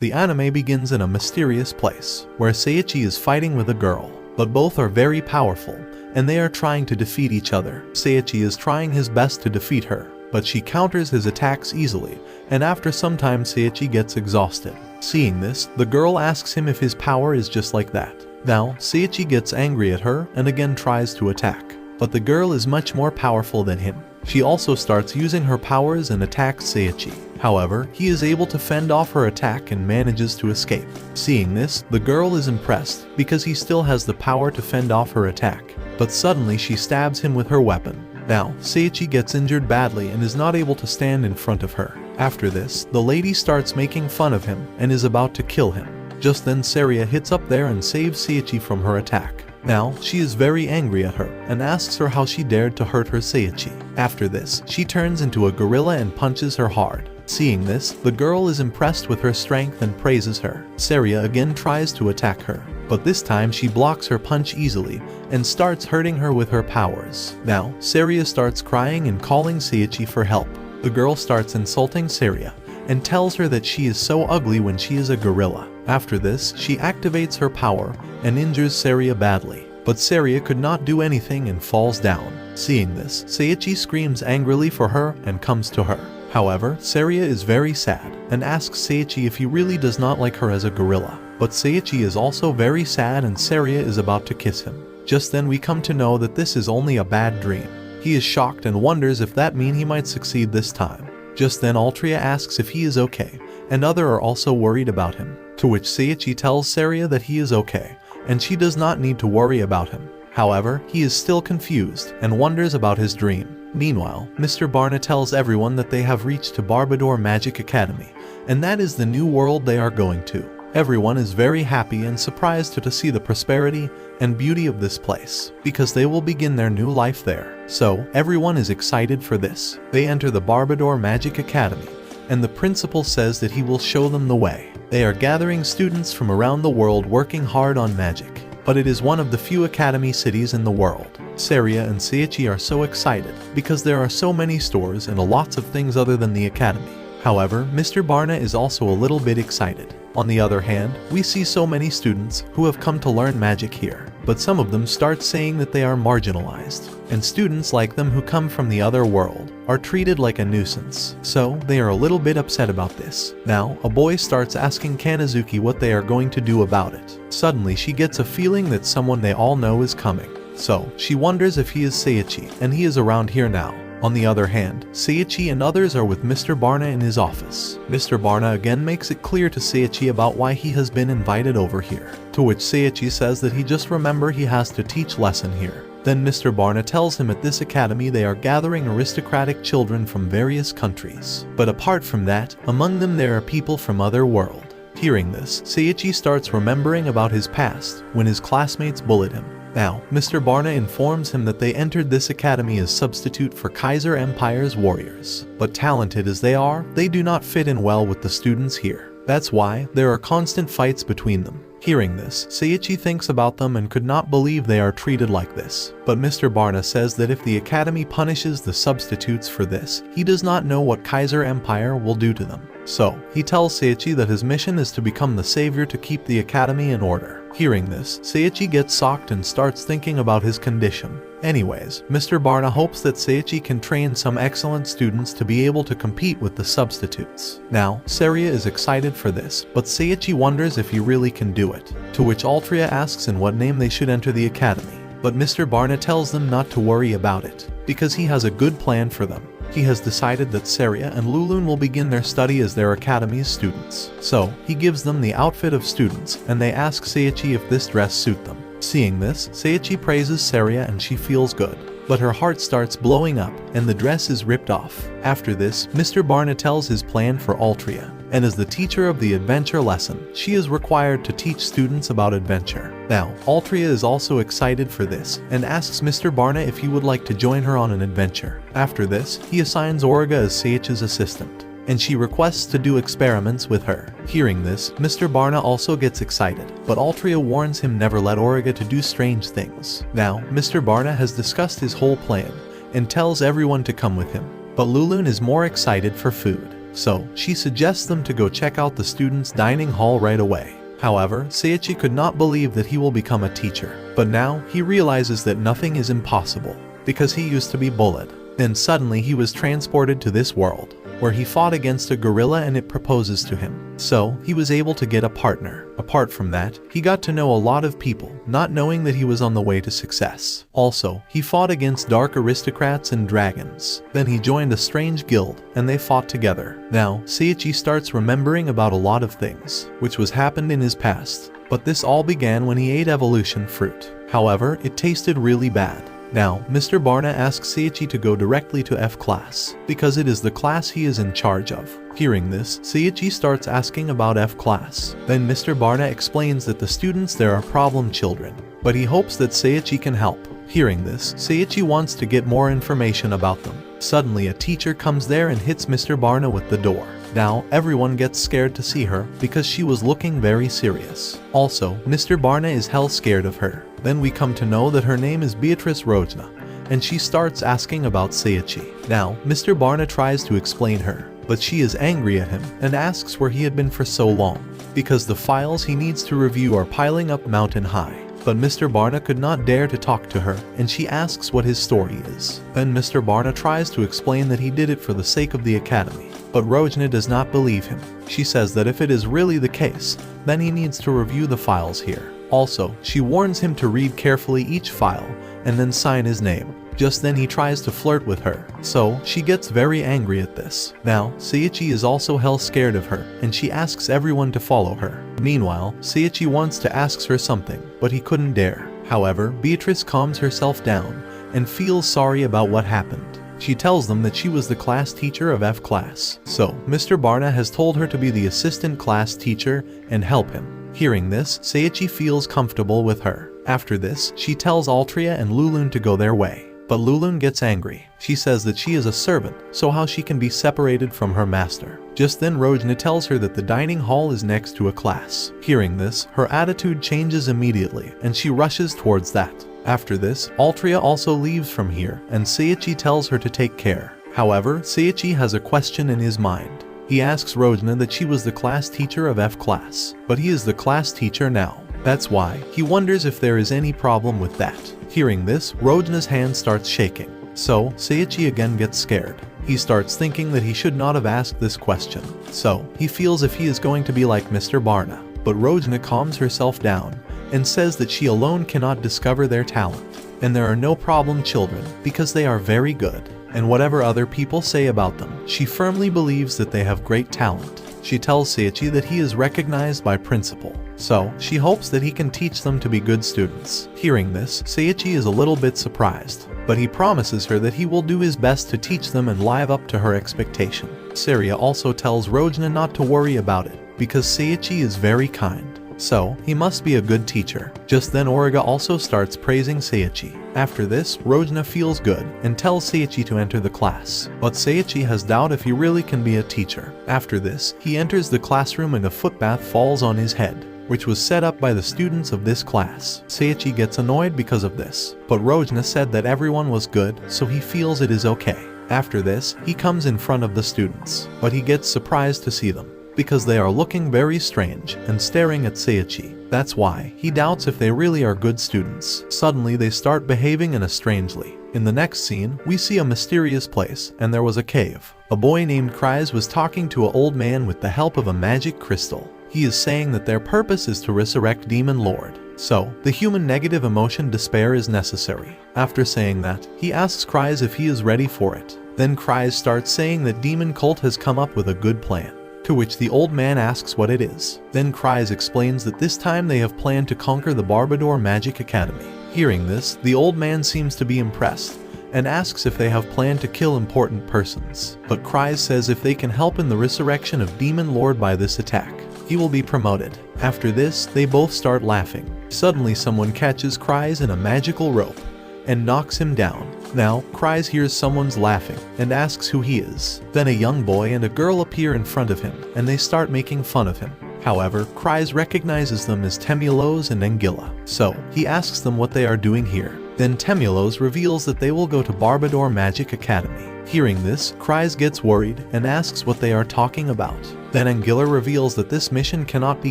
The anime begins in a mysterious place, where Seiichi is fighting with a girl, but both are very powerful, and they are trying to defeat each other. Seiichi is trying his best to defeat her, but she counters his attacks easily, and after some time Seiichi gets exhausted. Seeing this, the girl asks him if his power is just like that. Now, Seiichi gets angry at her and again tries to attack, but the girl is much more powerful than him. She also starts using her powers and attacks Seiichi. However, he is able to fend off her attack and manages to escape. Seeing this, the girl is impressed because he still has the power to fend off her attack, but suddenly she stabs him with her weapon. Now, Seiichi gets injured badly and is not able to stand in front of her. After this, the lady starts making fun of him and is about to kill him. Just then Saria hits up there and saves Seiichi from her attack. Now, she is very angry at her and asks her how she dared to hurt her Seiichi. After this, she turns into a gorilla and punches her hard. Seeing this, the girl is impressed with her strength and praises her. Saria again tries to attack her, but this time she blocks her punch easily and starts hurting her with her powers. Now, Saria starts crying and calling Seiichi for help. The girl starts insulting Saria and tells her that she is so ugly when she is a gorilla. After this, she activates her power and injures Saria badly, but Saria could not do anything and falls down. Seeing this, Seiichi screams angrily for her and comes to her. However, Saria is very sad and asks Seiichi if he really does not like her as a gorilla. But Seiichi is also very sad and Saria is about to kiss him. Just then we come to know that this is only a bad dream. He is shocked and wonders if that means he might succeed this time. Just then Altria asks if he is okay, and others are also worried about him. To which Seiichi tells Saria that he is okay, and she does not need to worry about him. However, he is still confused and wonders about his dream. Meanwhile, Mr. Barna tells everyone that they have reached to Barbador Magic Academy, and that is the new world they are going to. Everyone is very happy and surprised to see the prosperity and beauty of this place, because they will begin their new life there. So, everyone is excited for this. They enter the Barbador Magic Academy, and the principal says that he will show them the way. They are gathering students from around the world working hard on magic, but it is one of the few academy cities in the world. Saria and Seiichi are so excited because there are so many stores and lots of things other than the academy. However, Mr. Barna is also a little bit excited. On the other hand, we see so many students who have come to learn magic here, but some of them start saying that they are marginalized, and students like them who come from the other world are treated like a nuisance, so they are a little bit upset about this. Now, a boy starts asking Kanazuki what they are going to do about it. Suddenly she gets a feeling that someone they all know is coming, so she wonders if he is Seiichi, and he is around here now. On the other hand, Seiichi and others are with Mr. Barna in his office. Mr. Barna again makes it clear to Seiichi about why he has been invited over here, to which Seiichi says that he just remember he has to teach lesson here. Then Mr. Barna tells him at this academy they are gathering aristocratic children from various countries. But apart from that, among them there are people from other world. Hearing this, Seiichi starts remembering about his past, when his classmates bullied him. Now, Mr. Barna informs him that they entered this academy as substitute for Kaiser Empire's warriors. But talented as they are, they do not fit in well with the students here. That's why there are constant fights between them. Hearing this, Seiichi thinks about them and could not believe they are treated like this. But Mr. Barna says that if the academy punishes the substitutes for this, he does not know what Kaiser Empire will do to them. So, he tells Seiichi that his mission is to become the savior to keep the academy in order. Hearing this, Seiichi gets shocked and starts thinking about his condition. Anyways, Mr. Barna hopes that Seiichi can train some excellent students to be able to compete with the substitutes. Now, Saria is excited for this, but Seiichi wonders if he really can do it. To which Altria asks in what name they should enter the academy. But Mr. Barna tells them not to worry about it, because he has a good plan for them. He has decided that Saria and Lulun will begin their study as their academy's students. So, he gives them the outfit of students, and they ask Seiichi if this dress suit them. Seeing this, Seiichi praises Saria and she feels good. But her heart starts blowing up, and the dress is ripped off. After this, Mr. Barna tells his plan for Altria, and as the teacher of the adventure lesson, she is required to teach students about adventure. Now, Altria is also excited for this, and asks Mr. Barna if he would like to join her on an adventure. After this, he assigns Origa as Seiichi's assistant, and she requests to do experiments with her. Hearing this, Mr. Barna also gets excited, but Altria warns him never let Origa to do strange things. Now, Mr. Barna has discussed his whole plan, and tells everyone to come with him. But Lulun is more excited for food. so she suggests them to go check out the students' dining hall right away. However, Seiichi could not believe that he will become a teacher, but now he realizes that nothing is impossible, because he used to be bullied. Then suddenly he was transported to this world, where he fought against a gorilla and it proposes to him. So, he was able to get a partner. Apart from that, he got to know a lot of people, not knowing that he was on the way to success. Also, he fought against dark aristocrats and dragons. Then he joined a strange guild, and they fought together. Now, Seiichi starts remembering about a lot of things, which was happened in his past. But this all began when he ate evolution fruit. However, it tasted really bad. Now, Mr. Barna asks Seiichi to go directly to F class, because it is the class he is in charge of. Hearing this, Seiichi starts asking about F class. Then Mr. Barna explains that the students there are problem children, but he hopes that Seiichi can help. Hearing this, Seiichi wants to get more information about them. Suddenly a teacher comes there and hits Mr. Barna with the door. Now, everyone gets scared to see her, because she was looking very serious. Also, Mr. Barna is hell scared of her. Then we come to know that her name is Beatrice Rojna, and she starts asking about Seiichi. Now, Mr. Barna tries to explain her, but she is angry at him and asks where he had been for so long, because the files he needs to review are piling up mountain high. But Mr. Barna could not dare to talk to her, and she asks what his story is. Then Mr. Barna tries to explain that he did it for the sake of the academy, but Rojna does not believe him. She says that if it is really the case, then he needs to review the files here. Also, she warns him to read carefully each file, and then sign his name. Just then he tries to flirt with her, so she gets very angry at this. Now, Seiichi is also hell scared of her, and she asks everyone to follow her. Meanwhile, Seiichi wants to ask her something, but he couldn't dare. However, Beatrice calms herself down, and feels sorry about what happened. She tells them that she was the class teacher of F class, so Mr. Barna has told her to be the assistant class teacher and help him. Hearing this, Seiichi feels comfortable with her. After this, she tells Altria and Lulun to go their way. But Lulun gets angry. She says that she is a servant, so how she can be separated from her master. Just then Rojna tells her that the dining hall is next to a class. Hearing this, her attitude changes immediately, and she rushes towards that. After this, Altria also leaves from here, and Seiichi tells her to take care. However, Seiichi has a question in his mind. He asks Rojna that she was the class teacher of F class, but he is the class teacher now. That's why he wonders if there is any problem with that. Hearing this, Rojna's hand starts shaking, so Seiichi again gets scared. He starts thinking that he should not have asked this question, so he feels if he is going to be like Mr. Barna. But Rojna calms herself down and says that she alone cannot discover their talent, and there are no problem children because they are very good. And whatever other people say about them, she firmly believes that they have great talent. She tells Seiichi that he is recognized by principal, so she hopes that he can teach them to be good students. Hearing this, Seiichi is a little bit surprised, but he promises her that he will do his best to teach them and live up to her expectation. Seria also tells Rojna not to worry about it, because Seiichi is very kind. So, he must be a good teacher. Just then Origa also starts praising Seiichi. After this, Rojna feels good and tells Seiichi to enter the class. But Seiichi has doubt if he really can be a teacher. After this, he enters the classroom and a footbath falls on his head, which was set up by the students of this class. Seiichi gets annoyed because of this, but Rojna said that everyone was good, so he feels it is okay. After this, he comes in front of the students, but he gets surprised to see them, because they are looking very strange and staring at Seiichi. That's why he doubts if they really are good students. Suddenly they start behaving in a strangely. In the next scene, we see a mysterious place, and there was a cave. A boy named Kryze was talking to an old man with the help of a magic crystal. He is saying that their purpose is to resurrect Demon Lord. So, the human negative emotion despair is necessary. After saying that, he asks Kryze if he is ready for it. Then Kryze starts saying that Demon Cult has come up with a good plan, to which the old man asks what it is. Then Kryze explains that this time they have planned to conquer the Barbador Magic Academy. Hearing this, the old man seems to be impressed, and asks if they have planned to kill important persons. But Kryze says if they can help in the resurrection of Demon Lord by this attack, he will be promoted. After this, they both start laughing. Suddenly someone catches Kryze in a magical rope, and knocks him down. Now, Kryze hears someone's laughing, and asks who he is. Then a young boy and a girl appear in front of him, and they start making fun of him. However, Kryze recognizes them as Temulos and Angilla, so he asks them what they are doing here. Then Temulos reveals that they will go to Barbador Magic Academy. Hearing this, Kryze gets worried and asks what they are talking about. Then Anguilla reveals that this mission cannot be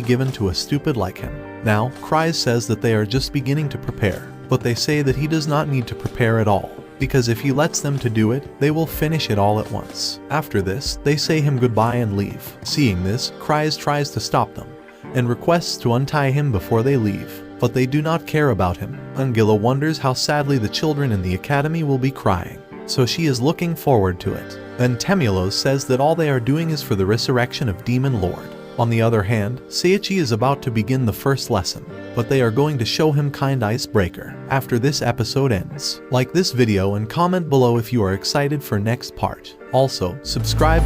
given to a stupid like him. Now, Kryze says that they are just beginning to prepare, but they say that he does not need to prepare at all, because if he lets them to do it, they will finish it all at once. After this, they say him goodbye and leave. Seeing this, Kryze tries to stop them, and requests to untie him before they leave, but they do not care about him. Anguilla wonders how sadly the children in the academy will be crying, so she is looking forward to it. Then Temulos says that all they are doing is for the resurrection of Demon Lord. On the other hand, Seiichi is about to begin the first lesson, but they are going to show him kind icebreaker after this episode ends. Like this video and comment below if you are excited for next part. Also, subscribe.